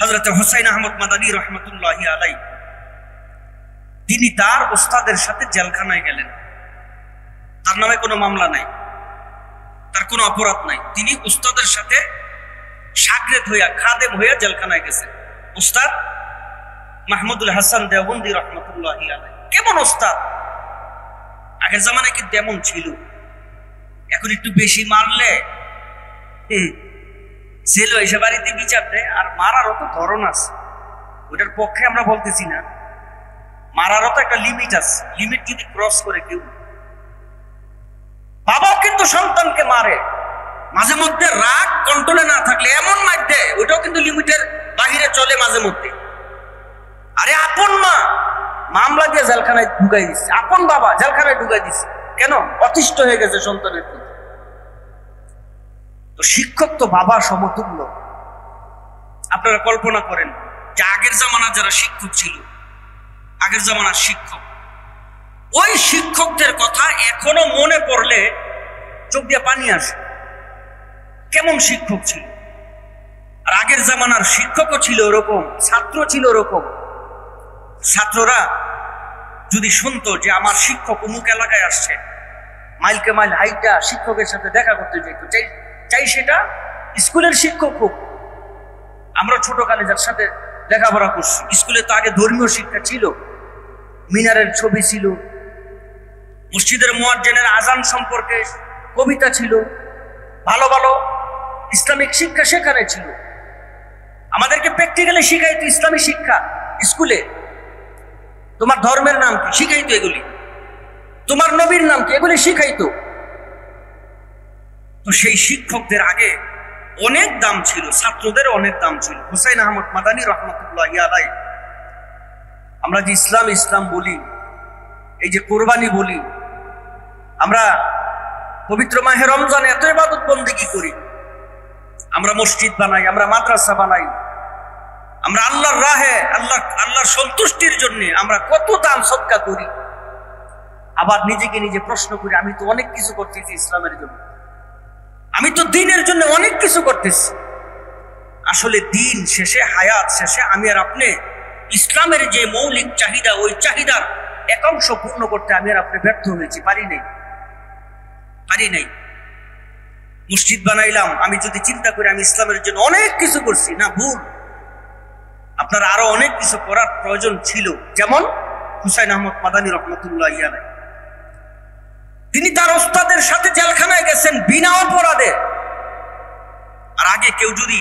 হযরত হুসাইন আহমদ মাদানী রহমতুল্লাহি আলাইহি তিনি তার ওস্তাদের সাথে জেলখানায় গেলেন। তার নামে কোনো মামলা নাই, তার কোনো অপরাধ নাই, তিনি ওস্তাদের সাথে শাগরেদ হইয়া খাদেম হইয়া জেলখানায় গেছেন। ওস্তাদ মাহমুদুল হাসান দেওবন্দি রহমতুল্লাহি আলাইহি কেমন ওস্তাদ! আগের জামানায় কিন্তু এমন ছিল। এখন একটু বেশি মারলে জেল এসে বাড়িতে বিচার দেয়। আর মারারও তো ধরন আছে, ওইটার পক্ষে আমরা বলতেছি না, মারারও তো একটা লিমিট আছে। লিমিট যদি ক্রস করে কেউ, বাবাও কিন্তু সন্তানকে মারে, মাঝে মধ্যে রাগ কন্ট্রোলে না থাকলে এমন মার দেয়, ওইটাও কিন্তু লিমিটের বাহিরে চলে মাঝে মধ্যে। আরে আপন মা মামলা দিয়ে জেলখানায় ঢুকাই দিচ্ছে, আপন বাবা জেলখানায় ঢুকাই দিচ্ছে, কেন? অতিষ্ঠ হয়ে গেছে সন্তানের প্রতি। তো শিক্ষক তো বাবা সমতুল্য। আপনারা কল্পনা করেন যে আগের জামানার যারা শিক্ষক ছিল, আগের জামানার শিক্ষক, ওই শিক্ষকদের কথা এখনো মনে পড়লে চোখ দিয়ে পানি আসে। কেমন শিক্ষক ছিল! আর আগের জামানার শিক্ষকও ছিল ওরকম, ছাত্র ছিল ওরকম। ছাত্ররা যদি শুনতো যে আমার শিক্ষক অমুক এলাকায় আসছে, মাইলকে মাইল হাইটা শিক্ষকের সাথে দেখা করতে যেত, চাই সেটা স্কুলের শিক্ষক হোক। আমরা ছোটকালে যার সাথে লেখাপড়া করছি, স্কুলে তো আগে ধর্মীয় শিক্ষা ছিল, মিনারের ছবি ছিল, মসজিদের মুয়াজ্জিনের আজান সম্পর্কে কবিতা ছিল, ভালো ভালো ইসলামিক শিক্ষা সেখানে ছিল। আমাদেরকে প্র্যাকটিক্যালি শিখাইতো ইসলামী শিক্ষা স্কুলে। তোমার ধর্মের নাম কি শিখাইতো, এগুলি তোমার নবীর নাম কি এগুলি শিখাইতো। তো সেই শিক্ষকদের আগে অনেক দাম ছিল, ছাত্রদের অনেক দাম ছিল। হুসাইন আহমদ মাদানী রহমতুল্লাহি আলাইহি, আমরা যে ইসলাম বলি, এই যে কোরবানি বলি, আমরা পবিত্র মাহে রমজানে এত ইবাদত বন্দেগী করি, আমরা মসজিদ বানাই, আমরা মাদ্রাসা বানাই, আমরা আল্লাহর রাহে আল্লাহর সন্তুষ্টির জন্য আমরা কত দান সদকা করি। আবার নিজেকে নিজে প্রশ্ন করি, আমি তো অনেক কিছু করতেছি ইসলামের জন্য, আমি তো দ্বীনের জন্য অনেক কিছু করতেছি। আসলে দিন শেষে, হায়াত শেষে আমি আর আপনি ইসলামের যে মৌলিক চাহিদা, ওই চাহিদার একাংশ পূর্ণ করতে আমি আর আপনি ব্যর্থ হয়েছি, পারি নাই। মসজিদ বানাইলাম, আমি যদি চিন্তা করি আমি ইসলামের জন্য অনেক কিছু করছি, না, ভুল। আপনার আরো অনেক কিছু করার প্রয়োজন ছিল। যেমন হুসাইন আহমদ মাদানী রহমতুল্লাহি আলাইহি, তিনি তার ওস্তাদের সাথে জেলখানায় গেছেন বিনা অপরাধে। আর আগে কেউ যদি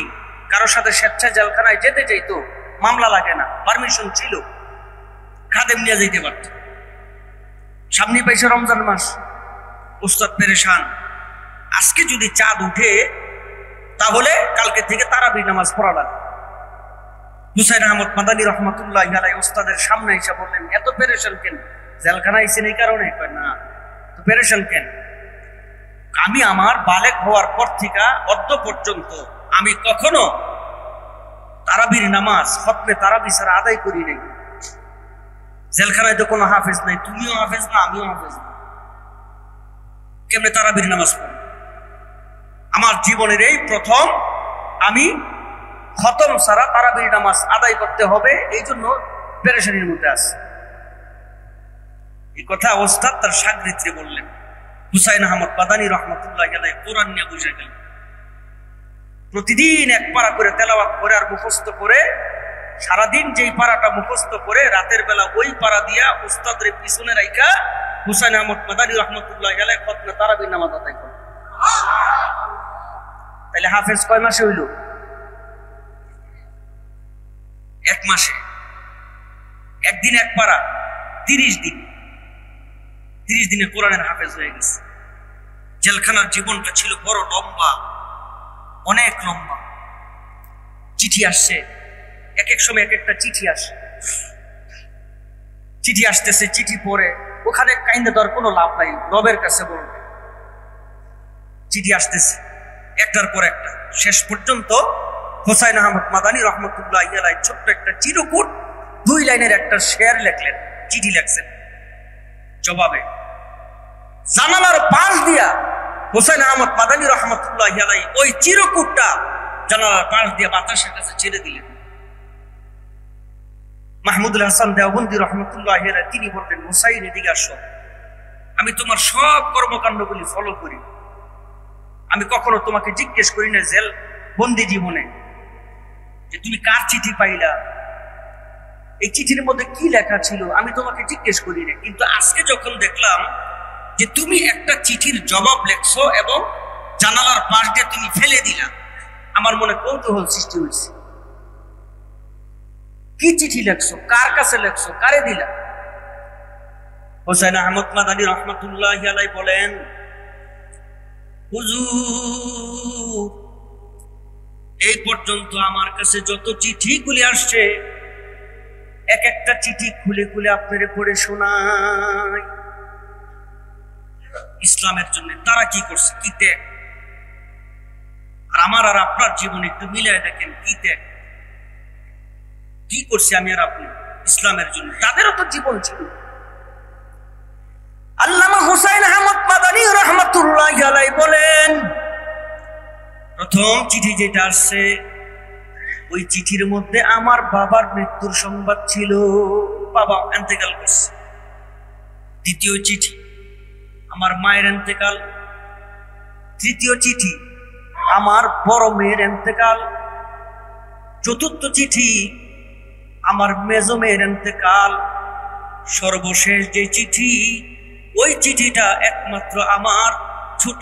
কারোর সাথে স্বেচ্ছায় জেলখানায় যেতে চাইতো, মামলা লাগে না, পারমিশন ছিল, খাদেম নিয়ে যেতে পারত। সামনে পাইছে রমজান মাস, ওস্তাদ পেরেশান, আজকে যদি চাঁদ উঠে তাহলে কালকে থেকে তারাবির নামাজ পড়া লাগবে। হুসাইন আহমদ মাদানী রহমতুল্লাহি আলাইহি ওস্তাদের সামনে এসে বললেন, এত পেরেশান কেন? জেলখানায় আইছেন এই কারণে? না, তো পেরেশান কেন? আমি আমার বালেগ হওয়ার পর থেকে অদ্য পর্যন্ত আমি কখনো তারাবির নামাজ খতমে তারাবি ছাড়া আদায় করি নাই। জেলখানায় তো কোনো হাফেজ নাই, তুমিও হাফেজ না, আমিও হাফেজ না, কেমনে তারাবির নামাজ পড়ব? আমার জীবনের এই প্রথম আমি খতম ছাড়া তারাবির নামাজ আদায় করতে হবে, এই জন্য পেরেশানির মধ্যে আছে। এই কথা ওস্তাদ তার শাগরিদকে বললেন। হুসাইন আহমদ মাদানী রহমতুল্লাহি আলাইহি কোরআন নিয়ে বুঝে গেল। প্রতিদিন এক পারা করে তেলাওয়াত করে আর মুখস্থ করে, সারাদিন যেই পারাটা মুখস্থ করে রাতের বেলা ওই পারা দিয়া উস্তাদের পিছনে রাইখা হুসাইন আহমদ মাদানী রহমতুল্লাহি আলাইহি খতমে তারাবির নামাজ আদায় করে। তাহলে হাফেজ কয় মাসে হইল? 1 মাসে। একদিন এক পারা, 30 দিন, 30 দিনে কোরআনের হাফেজ হয়ে গেছে। জেলখানার জীবনটা ছিল বড় লম্বা, অনেক লম্বা। চিঠি আসছে, এক এক সময় এক একটা চিঠি আসে, চিঠি আসতেছে, চিঠি পড়ে ওখানে কাইন্দে দেওয়ার কোনো লাভ নাই, রবের কাছে বলবে। চিঠি আসতেছে একটার পর একটা, শেষ পর্যন্ত হুসাইন আহমদ মাদানী রহমতুল্লাহি আলাইহি ছোট্ট একটা চিরকুট 2 লাইনের একটা শের লিখলেন, চিঠি লিখছেন। জবাবে জানালার পাশ দিয়া হুসাইন আহমদ মাদানী রহমতুল্লাহি আলাইহি ওই চিরকুটটা জানালার পাশ দিয়ে বাতাসের কাছে ছেড়ে দিলেন। মাহমুদুল হাসান দেওবন্দি রহমতুল্লাহ আলাইহি তিনি বলতেন, হুসাইন এদিকে আসো, আমি তোমার সব কর্মকাণ্ডগুলি ফলো করি, আমি কখনো তোমাকে জিজ্ঞেস করি না জেল বন্দি জীবনে যে তুমি কার চিঠি পাইলা, এই চিঠির মধ্যে কি লেখা ছিল, আমি তোমাকে জিজ্ঞেস করি না। কিন্তু আজকে যখন দেখলাম যে তুমি একটা চিঠির জবাব লেখছো এবং জানালার পাশ দিয়ে তুমি ফেলে দিলা, আমার মনে কৌতূহল সৃষ্টি হয়েছে। কি চিঠি লেখছো, কার কাছে লেখছো, কারে দিলা? হোসেন আহমদ মাদানী রহমতুল্লাহ আলাইহি বলেন, হুজুর এই পর্যন্ত আমার কাছে যত চিঠিগুলি আসছে এক একটা চিঠি খুলে খুলে আপনারে পড়ে শোনাই। ইসলামের জন্য তারা কি করছে, কি ত্যাগ, আর আমার আর আপনার জীবন একটু মিলিয়ে দেখেন কি ত্যাগ, কি করছি আমি আর আপনি ইসলামের জন্য। তাদেরও তো জীবন ছিল। আল্লামা হুসাইন আহমদ মাদানী রাহমাতুল্লাহ আলাইহি বলেন, প্রথম চিঠি যেটা আসছে ওই চিঠির মধ্যে আমার বাবার মৃত্যুর সংবাদ ছিল, বাবা ইন্তেকাল করছে। দ্বিতীয় চিঠি আমার মায়ের ইন্তেকাল। তৃতীয় চিঠি আমার বড় মেয়ের ইন্তেকাল। চতুর্থ চিঠি আমার মেজো মেয়ের ইন্তেকাল। সর্বশেষ যে চিঠি, ওই চিঠিটা একমাত্র আমার ছোট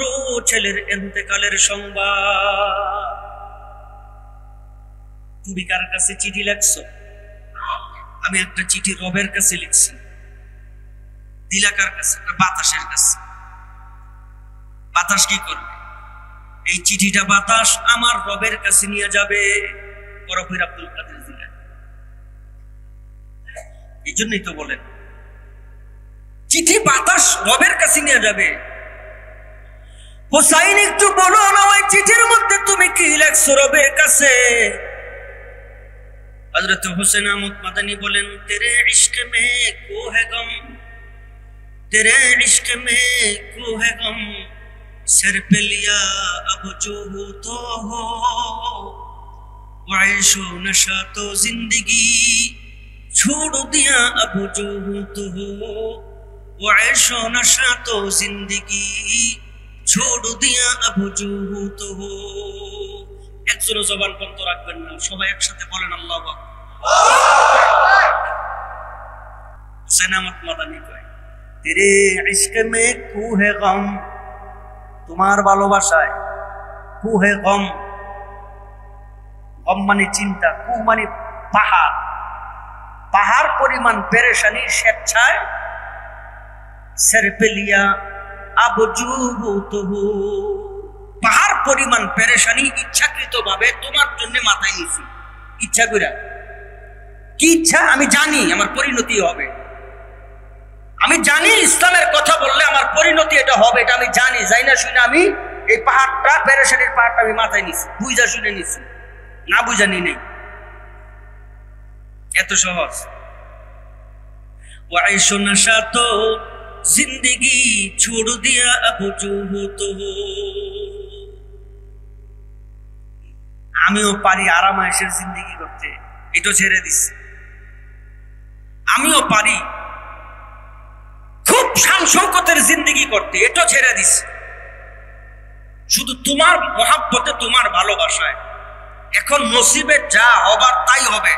ছেলের ইন্তেকালের সংবাদ। তুমি কার কাছে চিঠি লিখছো? আমি একটা চিঠি রবের কাছে লিখছি। দিলা কার কাছে? বাতাসের কাছে। বাতাস কি করবে? এই চিঠিটা বাতাস আমার রবের কাছে নিয়ে যাবে। বরফির আব্দুল কাদের জিলানী। এই জন্যই তো বলেন চিঠি বাতাস রবের কাছে নিয়ে যাবে। হুসাইন একটু বলো না, ওই চিঠির মধ্যে তুমি কি লিখছো রবের কাছে? হযরত হুসেন আহমদ মাদানী বলেন, তেরে ইশক মে কো হে গম, তেরে ইশক মে কো হে গম, सर पे लिया अब जो हो तो हो, ऐशो नशा तो जिंदगी छोड़ दिया अब जो हो तो हो, ऐशो नशा तो जिंदगी छोड़ दिया अब जो हो तो हो। একজনও জবান বন্ধ রাখবেন না, সবাই একসাথে বলেন আল্লাহু আকবার। হুসেন আহমদ মাদানী কয়, তেরে ইশক মে কু হে গম, তোমার ভালোবাসায় কুহে গম, গম মানে চিন্তা, কু মানে পাহাড়, পাহাড় পরিমাণ পেরেশানি স্বেচ্ছায় সের পে লিয়া আব জুবু তবু, পাহাড় পরিমাণ পেরেশানি ইচ্ছাকৃত ভাবে তোমার জন্য মাথায় নিয়েছি। ইচ্ছা করে কি ইচ্ছা? আমি জানি আমার পরিণতি হবে, আমি জানি ইসলামের কথা বললে আমার পরিণতি এটা হবে, এটা আমি জানি। যাই না শুনে আমি এই পাহাড়টা, পেরেশানির পাহাড়টা আমি মাথায় নিছি, বুঝা শুনে নিছি, না বুঝা নি নেই। এত সহজ। ওয়াইশো নশা তো জিন্দেগি ছোড় দিয়া আব জো হো তো হো, আমিও পারি আরামায়েশের জিন্দেগি করতে, এটা ছেড়ে দিছি। আমিও পারি খুব শান শৌকতের জিন্দেগি করতে, এটা ছেড়ে দিছি। শুধু তোমার মহাব্বতে, তোমার ভালোবাসায়। এখন নসিবে যা হবার তাই হবে,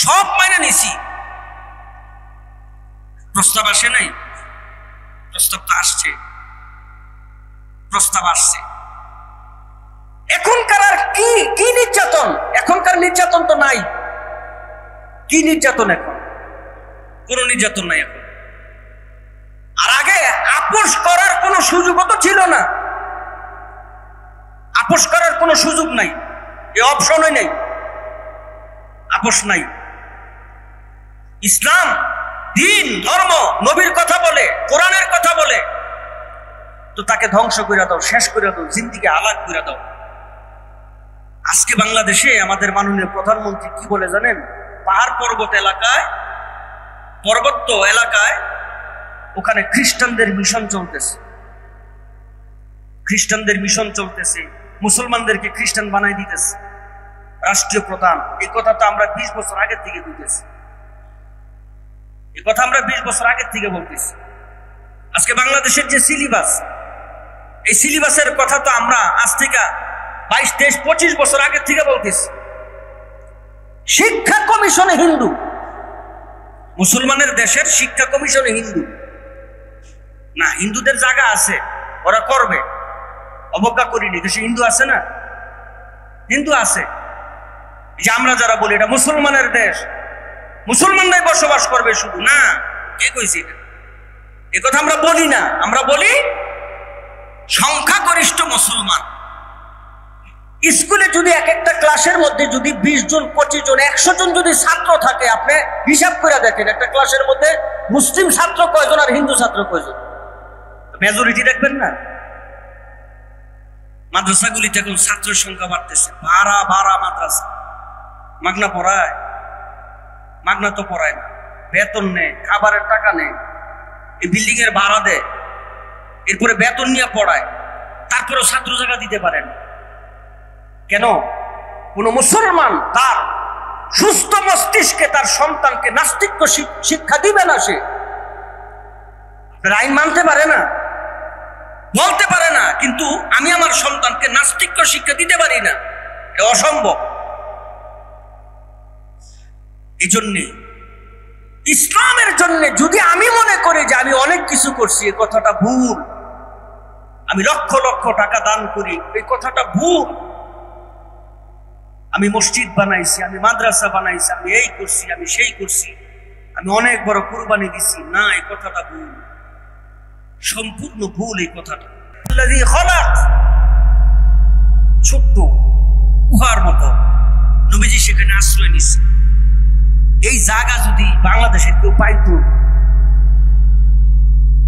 সব মাইনে নিছি। প্রস্তাব আসে নাই? প্রস্তাব তো আসছে, প্রস্তাব আসছে। এখনকার আর কি কি নির্যাতন? এখনকার নির্যাতন তো নাই। কি নির্যাতন? এখন কোন নির্যাতন নাই এখন। আর আগে আপোষ করার কোনো সুযোগও তো ছিল না। আপোষ করার কোনো সুযোগ নাই, এই অপশনই নাই, আপোষ নাই। ইসলাম দিন, ধর্ম, নবীর কথা বলে, কোরআনের কথা বলে, তো তাকে ধ্বংস করে দাও, শেষ করে দাও, জিন্দিগি আলাগ করে দাও। আজকে বাংলাদেশে আমাদের মাননীয় প্রধানমন্ত্রী কি বলে জানেন? পাহাড় পর্বত এলাকায়, পর্বত্য এলাকায় ওখানে খ্রিস্টানদের মিশন চলতেছে, খ্রিস্টানদের মিশন চলতেছে, মুসলমানদেরকে খ্রিস্টান বানাই দিতেছে রাষ্ট্রীয় প্রধান। এই কথা তো আমরা 20 বছর আগে থেকে বুঝতেছি। এই কথা আমরা 20 বছর আগের থেকে বলতেছি। আজকে বাংলাদেশের যে সিলেবাস, এই সিলেবাসের কথা তো আমরা আজ থেকে 22, 23, 25 বছর আগের থেকে বলতেছি। শিক্ষা কমিশনে হিন্দু, মুসলমানের দেশের শিক্ষা কমিশনে হিন্দু না। হিন্দুদের জায়গা আছে, ওরা করবে, অবজ্ঞা করিনি। দেশে হিন্দু আছে না, হিন্দু আছে। যে আমরা যারা বলি এটা মুসলমানের দেশ, মুসলমানরাই বসবাস করবে শুধু, না, কে কইছে এটা? এ কথা আমরা বলি না। আমরা বলি সংখ্যাগরিষ্ঠ মুসলমান। স্কুলে যদি এক একটা ক্লাসের মধ্যে যদি 20 জন, 25 জন, 100 জন যদি ছাত্র থাকে, আপনি হিসাব করে দেখেন একটা ক্লাসের মধ্যে মুসলিম ছাত্র কয়জন আর হিন্দু ছাত্র কয়জন? মেজরিটি দেখবেন না। মাদ্রাসাগুলিতে এখন ছাত্রের সংখ্যা বাড়তেছে, বাড়া মাদ্রাসা। মাগনা পড়ায়? মাগনা তো পড়ায় না, বেতন নেই, খাবারের টাকা নেই, এই বিল্ডিং এর ভাড়া দেয়, এরপরে বেতন নিয়ে পড়ায়, তারপরেও ছাত্র জায়গা দিতে পারেন কেন? কোন মুসলমান তার সুস্থ মস্তিষ্কে তার সন্তানকে নাস্তিক্য শিক্ষা দিবে না। সে আইন মানতে পারে না, বলতে পারে না, কিন্তু আমি আমার সন্তানকে নাস্তিক্য শিক্ষা দিতে পারি না, এটা অসম্ভব। এই জন্যে ইসলামের জন্য যদি আমি মনে করি যে আমি অনেক কিছু করছি, এই কথাটা ভুল। আমি লক্ষ লক্ষ টাকা দান করি, এই কথাটা ভুল। আমি মসজিদ বানাইছি, আমি মাদ্রাসা বানাইছি, আমি এই করছি, আমি সেই করছি, আমি অনেক বড় কুরবানি দিছি, না, এই কথাটা ভুল, সম্পূর্ণ ভুল এই কথাটা। ছোট্ট গুহার মতো নবীজি সেখানে আশ্রয় নিচ্ছে। এই জায়গা যদি বাংলাদেশের কেউ পাইতো,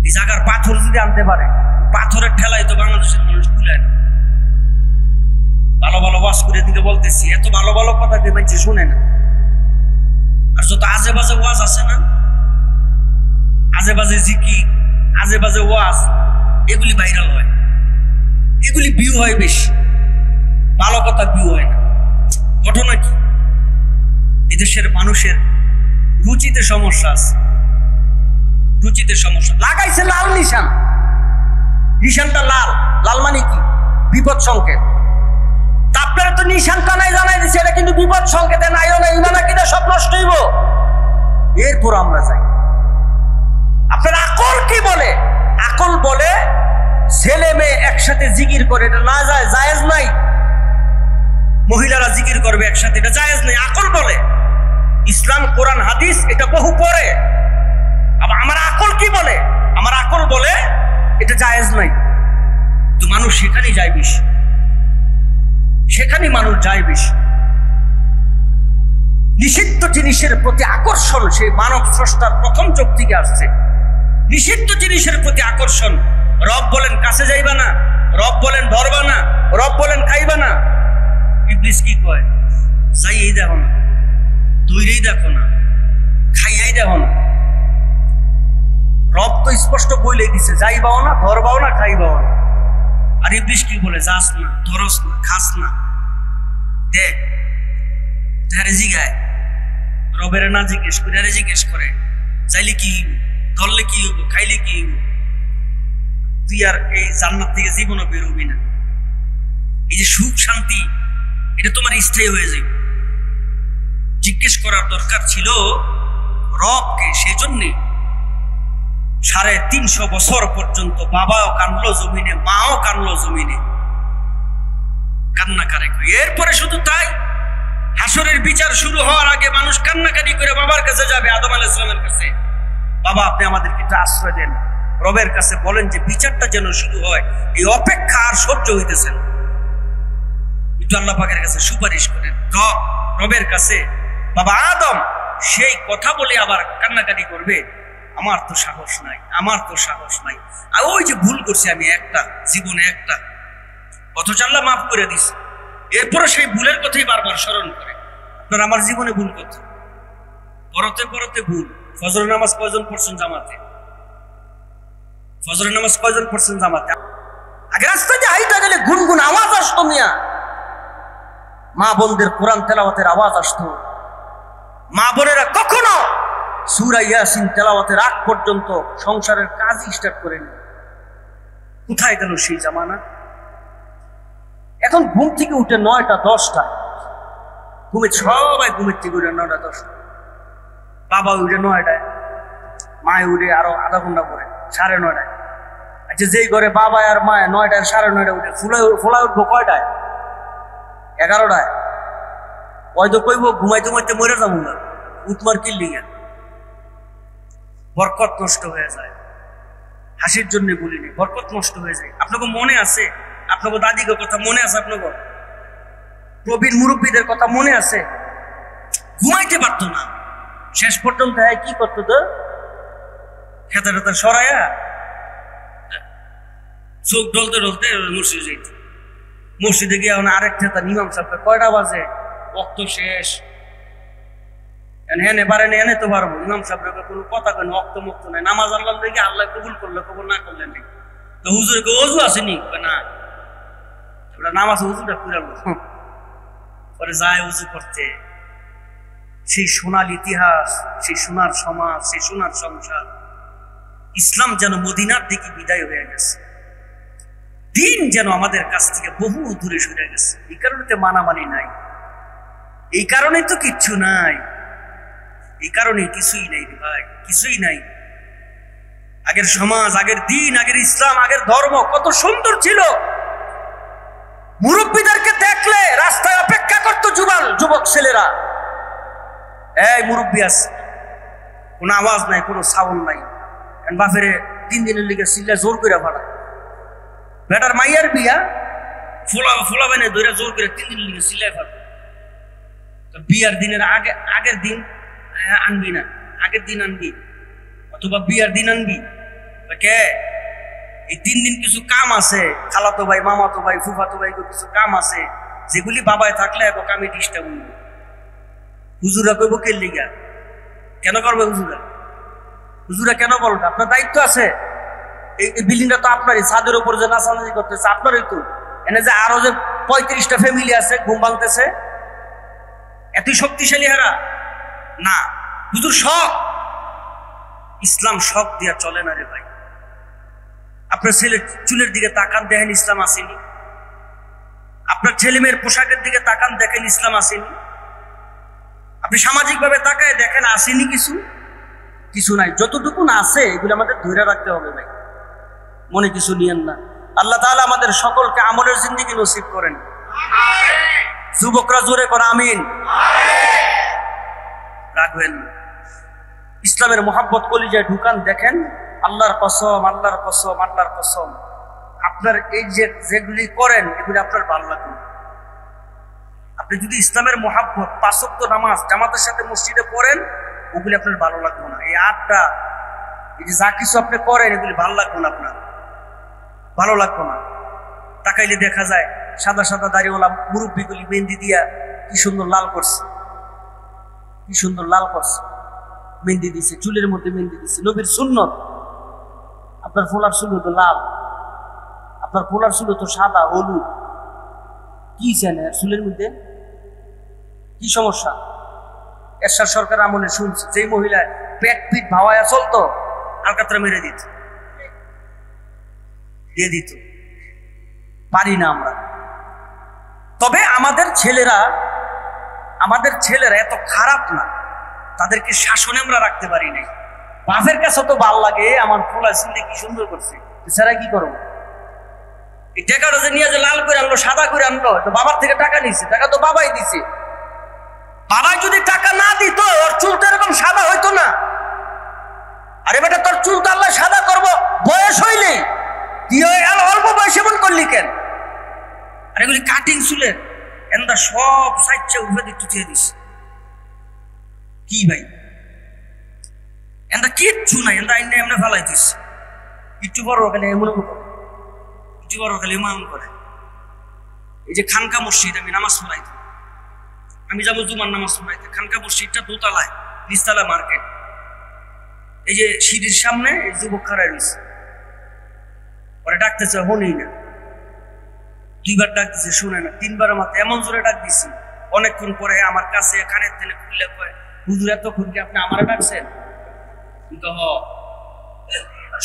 এই জায়গার পাথর যদি আনতে পারে, পাথরের ঠেলায় তো বাংলাদেশের মানুষ কুলায় না। ভালো ভালো ওয়াজ করে দিকে বলতেছি, এত ভালো ভালো কথা দিয়ে মানুষ শুনে না। আর যত আজে বাজে ওয়াজ আছে না, আজে বাজে জিকির, আজে বাজে ওয়াজ, এগুলি ভাইরাল হয়, এগুলি ভিউ হয় বেশি, ভালো কথা ভিউ হয় না। ঘটনা কি? এদেশের মানুষের রুচিতে সমস্যা আছে, রুচিতে সমস্যা। লাগাইছে লাল নিশান, নিশানটা লাল, লাল মানে কি? বিপদ সংকেত। আপনারা তো নিশানটা নাই জানাই দিচ্ছে, এটা কিন্তু বিপদ সংকেত, নাইও না, ইমান আকিদা সব নষ্ট হইব। এরপর আমরা যাই, আপনার আকল কি বলে? আকল বলে ছেলে মেয়ে একসাথে জিকির করে, এটা না যায়, জায়েজ নাই। মহিলারা জিকির করবে একসাথে, এটা জায়েজ নাই। আকল বলে, ইসলাম, কোরআন, হাদিস এটা বহু পরে। আবার আমার আকল কি বলে? আমার আকল বলে এটা জায়েজ নাই। তো মানুষ সেখানেই যায় বেশি, সেখানেই মানুষ যায় বেশি। নিষিদ্ধ জিনিসের প্রতি আকর্ষণ সেই মানব স্রষ্টার প্রথম যুগ থেকে আসছে। নিষিদ্ধ জিনিসের প্রতি আকর্ষণ। রব বলেন কাছে যাইবা না, রব বলেন ধরবা না, রব বলেন খাইবা না। ইবলিস কি কয়? যাইয়েই দেখো না, তৈরেই দেখো না, খাইয়াই দেখো না। রব তো স্পষ্ট বলেই দিছে, যাইবাও না, ধরবাও না, খাইবাও না। আর ইবলিস কি বলে? যাস না, ধরস না, খাস না, দেখ তারে জিগায়, রবের না জিজ্ঞেস করে, আরে জিজ্ঞেস করে, যাইলে কি হইব, ধরলে কি হইব, খাইলে কি হইব। তুই আর এই জান্নাত থেকে জীবনও বেরোবি না। এই যে সুখ শান্তি, এটা তোমার স্থায়ী হয়ে যাবে। জিজ্ঞেস করার দরকার ছিল রবকে। সেজন্যে 350 বছর পর্যন্ত বাবাও কানলো জমিনে, মাও কানলো জমিনে, কান্নাকারি করে। এরপরে শুধু তাই, হাসরের বিচার শুরু হওয়ার আগে মানুষ কান্নাকারি করে বাবার কাছে যাবে, আদম আলাইহিস সালামের কাছে। বাবা, আপনি আমাদেরকে একটু আশ্রয় দেন। রবের কাছে বলেন যে বিচারটা যেন শুরু হয়, এই অপেক্ষা আর সহ্য হইতেছেন, একটু আল্লাহ পাকের কাছে সুপারিশ করেন। রবের কাছে বাবা আদম সেই কথা বলে আবার কান্নাকাটি করবে, আমার তো সাহস নাই, আমার তো সাহস নাই। আর ওই যে ভুল করছি আমি একটা, জীবনে একটা, অথচ আল্লাহ মাফ করে দিছে। এরপরে সেই ভুলের কথাই বারবার স্মরণ করে। আপনার আমার জীবনে ভুল করতে, পরতে পরতে ভুল। ফজরের নামাজ কয়জন পড়ছেন জামাতে? ফজরের নামাজ কয়জন পড়ছেন জামাতে? আগে রাস্তায় যে হাইটা গেলে গুনগুন আওয়াজ আসতো, মিয়া মা বোনদের কোরআন তেলাওয়াতের আওয়াজ আসতো। মা বোনেরা কখনো সূরা ইয়াসিন তেলাওয়াতের আগ পর্যন্ত সংসারের কাজ স্টার্ট করেনি। কোথায় গেল সেই জামানা? এখন ঘুম থেকে উঠে 9টা 10টা, সবাই ঘুমের থেকে উঠে 9টা 10টা, বাবা উঠে 9টায়, মায় উঠে আরো আধা ঘন্টা পরে 9:30টায়। আচ্ছা, যেই ঘরে বাবা আর মায় 9টায় 9:30টায় উঠে ফোলা উঠবো কয়টায়? 11টায়। হয়তো কইব ঘুমাইতে ঘুমাইতে মরে যাবো না, উৎমার কিল্লি গেল, বরকত নষ্ট হয়ে যায়। হাসির জন্য বলিনি, বরকত নষ্ট হয়ে যায়। আপনাকে মনে আছে, আপনাকে দাদিকে কথা মনে আছে, আপনাকে প্রবীণ মুরব্বীদের কথা মনে আছে? ঘুমাইতে পারতো না, শেষ পর্যন্ত কি করতো? তো খেতা টেতা সরাইয়া চোখ ডলতে ডলতে মসজিদে যেত। মসজিদে গিয়ে আরেক খেতা ইমাম সাহেব কয়টা বাজে, রক্ত শেষ, হেনে পারেন এনে তো পারবো। ইমাম সাহেব কোনো কথা কেন, অক্ত মুক্ত নাই, নামাজ আল্লাহ দেখে আল্লাহ কবুল করলে কবুল না করলে নেই। তো হুজুরকে অজু আসেনি না, নামাজ হুজুরটা পুরালো, পরে যায় উজু করতে। সেই সোনার ইতিহাস, সেই সোনার সমাজ, সেই সোনার সংসার, ইসলাম যেন মদিনার দিকে বিদায় হয়ে গেছে। দিন যেন আমাদের কাছ থেকে বহু দূরে সরে গেছে। এই কারণে তো মানামানি নাই, এই কারণে তো কিচ্ছু নাই, এই কারণে কিছুই নেই ভাই, কিছুই নাই। আগের সমাজ, আগের দিন, আগের ইসলাম, আগের ধর্ম কত সুন্দর ছিল। মুরব্বীদেরকে দেখলে রাস্তায় অপেক্ষা করতো যুবক ছেলেরা, এই মুরব্বী আছে, কোনো আওয়াজ নাই, কোনো সাউন্ড নাই। বাপেরে 3 দিনের লিগে সিল্লা জোর করে ভাড়ায়, বেটার মাইয়ার বিয়া ফোলা বেনে ধরে জোর করে 3 দিনের লিগে সিল্লায় ভাড়া। তো বিয়ার দিনের আগের দিন আনবি না, আগের দিন আনবি, অথবা বিয়ার দিন আনবি। কে এই 3 দিন কিছু কাম আছে, খালাতো ভাই, মামাতো ভাই, ফুফাতো ভাই কিছু কাম আছে, যেগুলি বাবায় থাকলে এক আমি ডিস্টার্ব হইব। হুজুরা কইব কে লিগা, কেন করবে হুজুরা? হুজুরা কেন বলবে? আপনার দায়িত্ব আছে। এই বিল্ডিংটা তো আপনারই, ছাদের উপর যে নাচানাচি করতেছে আপনারই তো। এনে যে আরো যে 35টা ফ্যামিলি আছে ঘুম ভাঙতেছে, এতই শক্তিশালী হারা না। হুজুর শখ, ইসলাম শখ দিয়া চলে না রে ভাই। আপনার ছেলের চুলের দিকে তাকান, দেখেন ইসলাম আসেনি। আপনার ছেলে মেয়ের পোশাকের দিকে তাকান, দেখেন ইসলাম আসেনি। আপনি সামাজিক ভাবে তাকায় দেখেন আসেনি কিছু, কিছু নাই। যতটুকু আছে এগুলো আমাদের ধরে রাখতে হবে ভাই, মনে কিছু নিয়েন না। আল্লাহ তাআলা আমাদের সকলকে আমলের জিন্দেগি নসিব করেন। যুবকরা জোরে করে আমিন। রাখবেন ইসলামের মোহাব্বত কলিজায় ঢুকান, দেখেন আল্লাহর কসম, আল্লাহর কসম, আল্লাহর কসম, আপনার এই যেগুলি করেন এগুলি আপনার ভালো লাগবে। আপনি যদি ইসলামের মোহাব্বত 5 ওয়াক্ত নামাজ জামাতের সাথে মসজিদে পড়েন, ওগুলি আপনার ভালো লাগবে না। এই 8টা, এই যে যা কিছু আপনি করেন এগুলি ভালো লাগবে না, আপনার ভালো লাগবে না। তাকাইলে দেখা যায় সাদা সাদা দাড়িওয়ালা মুরব্বীগুলি মেহেন্দি দিয়া কি সুন্দর লাল করছে, কি সুন্দর লাল করছে, মেহেন্দি দিছে, চুলের মধ্যে মেহেন্দি দিছে, নবীর সুন্নত। আপনার ফোলার চুল তো লাল, আপনার ফোলার চুল তো সাদা হলুদ, কি জানে চুলের মধ্যে কি সমস্যা? এরশাদ সরকার আমলে শুনছে যে মহিলা পেট পিট ভাওয়ায়া চলতো, আলকাতরা মেরে দিত, দিয়ে দিত। পারি না আমরা। তবে আমাদের ছেলেরা এত খারাপ না, তাদেরকে শাসনে আমরা রাখতে পারি নাই। বাপের কাছে তো ভাল লাগে, আমার পোলা ছেলে কি সুন্দর করছে, এছাড়া কি করবো? এই টাকাটা যে নিয়ে যে লাল করে আনলো, সাদা করে আনলো, তো বাবার থেকে টাকা নিছে, টাকা তো বাবাই দিছে। বাবাই যদি টাকা না দিত ওর চুল তো এরকম সাদা হইতো না। আরে বেটা, তোর চুল তো আল্লাহ সাদা করবো বয়স হইলে, তুই অল্প বয়সে এমন করলি কেন? আর এগুলি কাটিং চুলের এন্দা সব সাইডে উঠে দিতে চুটিয়ে দিস। কি ভাই, এন্দা কিচ্ছু নাই, এন্দা আইনে এমনি ফেলাই দিস। একটু বড় খালি এমন করে, একটু বড় খালি এমন করে। এই যে খানকা মসজিদ, আমি নামাজ পড়াইতে, আমি যাবো জুমার নামাজ পড়াইতে। খানকা মসজিদটা দোতলায়, নিচতলা মার্কেট। এই যে সিঁড়ির সামনে এই যুবক খাড়াই রয়েছে, পরে ডাকতেছে হনেই না, 2বার ডাক দিছে শুনে না, 3বারের মাথায় এমন জোরে ডাক দিছি, অনেকক্ষণ পরে আমার কাছে কানের তেলে খুললে কয়, হুজুর এতক্ষণ কি আপনি আমারে ডাকছেন? কিন্তু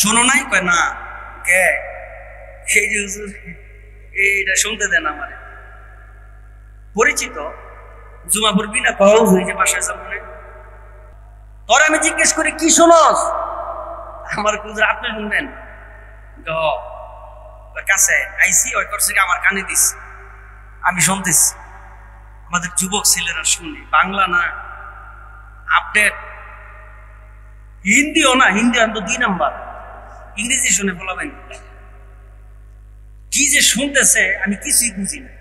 শোনো নাই? কয় না। কে? সেই যে হুজুর, এইটা শুনতে দেন আমারে। পরিচিত, জুমা পড়বি না? কও হুজুর যে বাসায় যাবো না। তোর আমি জিজ্ঞেস করি কি শোনস? আমার হুজুর আপনি শুনবেন? কাছে আইসি, ওই করছে আমার কানে দিস, আমি শুনতেছি। আমাদের যুবক ছেলেরা শুনে, বাংলা না, আপডেট, হিন্দিও না, হিন্দি অন্ত 2 নাম্বার, ইংরেজি শুনে বলাবেন। কি যে শুনতেছে আমি কিছুই বুঝি না।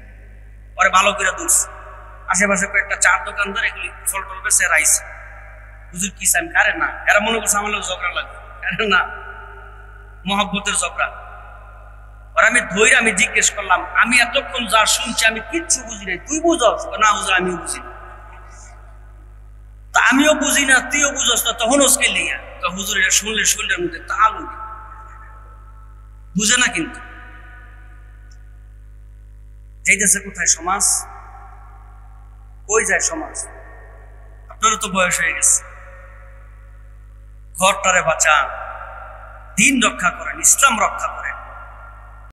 পরে ভালো করে দূরছে, আশেপাশে কয়েকটা চার দোকানদার এগুলি ফল টল বেছে রাইছে। হুজুর কি আমি কারে না, এরা মনে করছে আমার লোক ঝগড়া লাগবে, কারে না, মহব্বতের ঝগড়া। আর আমি ধৈর্য, আমি জিজ্ঞেস করলাম, আমি এতক্ষণ যা শুনছি আমি কিচ্ছু বুঝি নাই, তুই বুঝস? না হুজুর আমিও বুঝি না। তা আমিও বুঝি না, তুইও বুঝস না, তখন ওসকে লিয়া তো হুজুর এটা শুনলে শরীরের মধ্যে তাল উঠে, বুঝে না। কিন্তু যাইতেছে কোথায় সমাজ? কই যায় সমাজ? আপনারও তো বয়স হয়ে গেছে, ঘরটারে বাঁচান, দিন রক্ষা করেন, ইসলাম রক্ষা করেন।